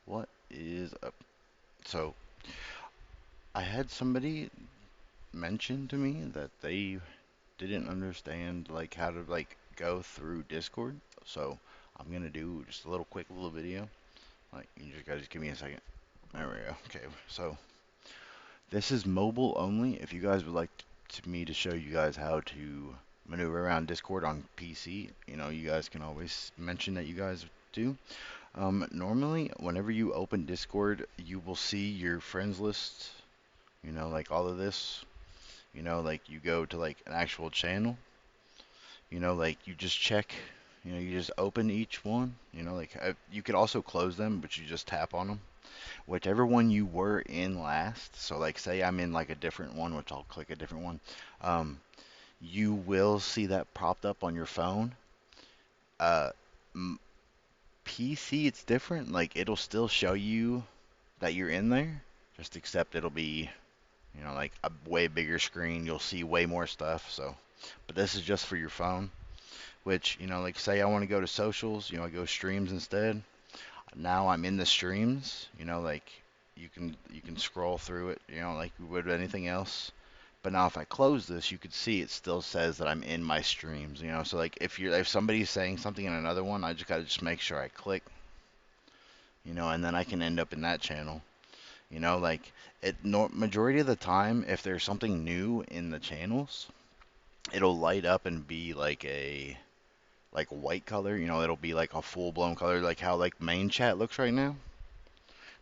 What is up? So, I had somebody mention to me that they didn't understand like how to like go through Discord. So, I'm gonna do just a little quick little video. Like, you just gotta just give me a second. There we go. Okay, so this is mobile only. If you guys would like me to show you guys how to maneuver around Discord on PC, you guys can always mention that you guys do. Normally, whenever you open Discord, you will see your friends list, like all of this, like you go to like an actual channel, like you just check, you just open each one, like you could also close them, but you just tap on them. Whichever one you were in last, so like say I'm in like a different one, which I'll click a different one, um, you will see that propped up on your phone. Uh, PC, it's different. Like it'll still show you that you're in there, just except it'll be, like a way bigger screen. You'll see way more stuff. So, but this is just for your phone, which, like say I want to go to socials, I go streams instead. Now I'm in the streams, like you can scroll through it, like you would anything else. But now if I close this, you could see it still says that I'm in my streams, So like if somebody's saying something in another one, I just gotta just make sure I click, and then I can end up in that channel. Like majority of the time, if there's something new in the channels, it'll light up and be like a white color. It'll be like a full blown color, like how like main chat looks right now.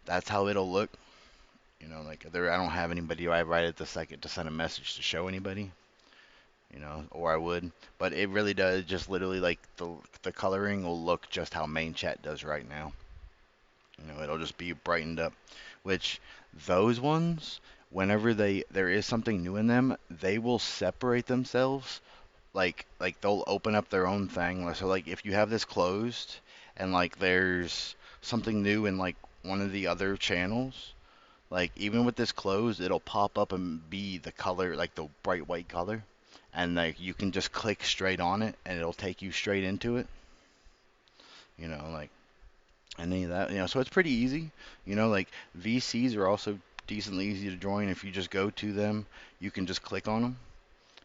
That's how it'll look. Like there, I don't have anybody right at the second to send a message to show anybody. Or I would, but it really does just literally like the coloring will look just how main chat does right now. It'll just be brightened up, which those ones, whenever there is something new in them, they will separate themselves. Like they'll open up their own thing. So like if you have this closed and like there's something new in like one of the other channels, like even with this closed, it'll pop up and be the color, like the bright white color, and like you can just click straight on it and it'll take you straight into it. Like any of that. So it's pretty easy. Like VCs are also decently easy to join. If you just go to them, you can just click on them,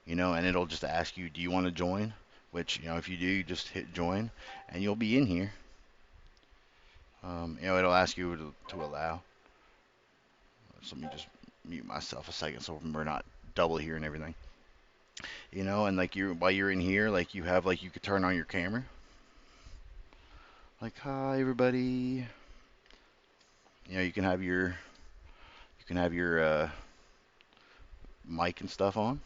and it'll just ask you, do you want to join? Which, if you do, you just hit join and you'll be in here. It'll ask you to allow. So let me just mute myself a second so we're not double hearing everything. And like while you're in here, like you have like you could turn on your camera. Like, hi everybody. You can have your mic and stuff on.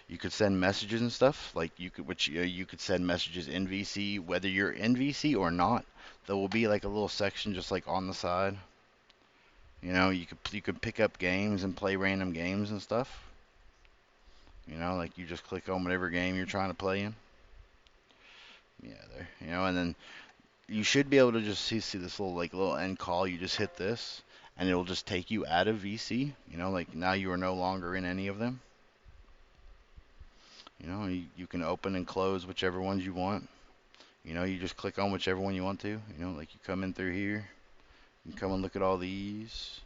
You could send messages and stuff. Like you could send messages in VC, whether you're in VC or not. There will be like a little section just like on the side. You could pick up games and play random games and stuff. Like you just click on whatever game you're trying to play in. Yeah, there. And then you should be able to just see this little end call. You just hit this, and it'll just take you out of VC. Like now you are no longer in any of them. You can open and close whichever ones you want. You just click on whichever one you want to. Like you come in through here, you can come and look at all these.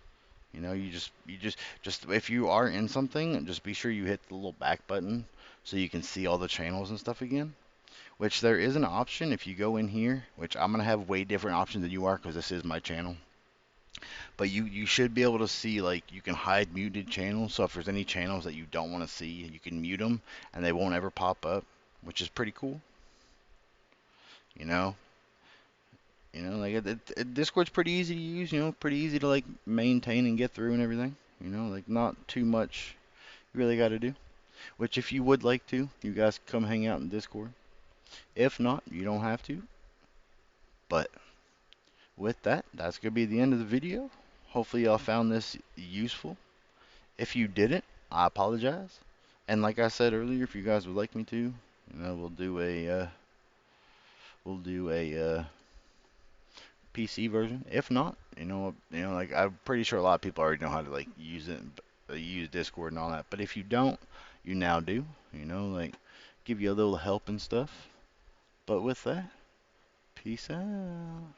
You just if you are in something, just be sure you hit the little back button so you can see all the channels and stuff again. Which there is an option if you go in here, which I'm gonna have way different options than you are because this is my channel. But you should be able to see like you can hide muted channels. So if there's any channels that you don't want to see, you can mute them and they won't ever pop up, which is pretty cool. You know, like Discord's pretty easy to use. Pretty easy to like maintain and get through and everything. Like not too much you really got to do. Which if you would like to, you guys come hang out in Discord. If not, you don't have to. But with that, that's going to be the end of the video. Hopefully y'all found this useful. If you didn't, I apologize. And like I said earlier, if you guys would like me to, we'll do a PC version. If not, like I'm pretty sure a lot of people already know how to like use it, use Discord and all that. But if you don't, you now do. Like give you a little help and stuff. But with that, peace out.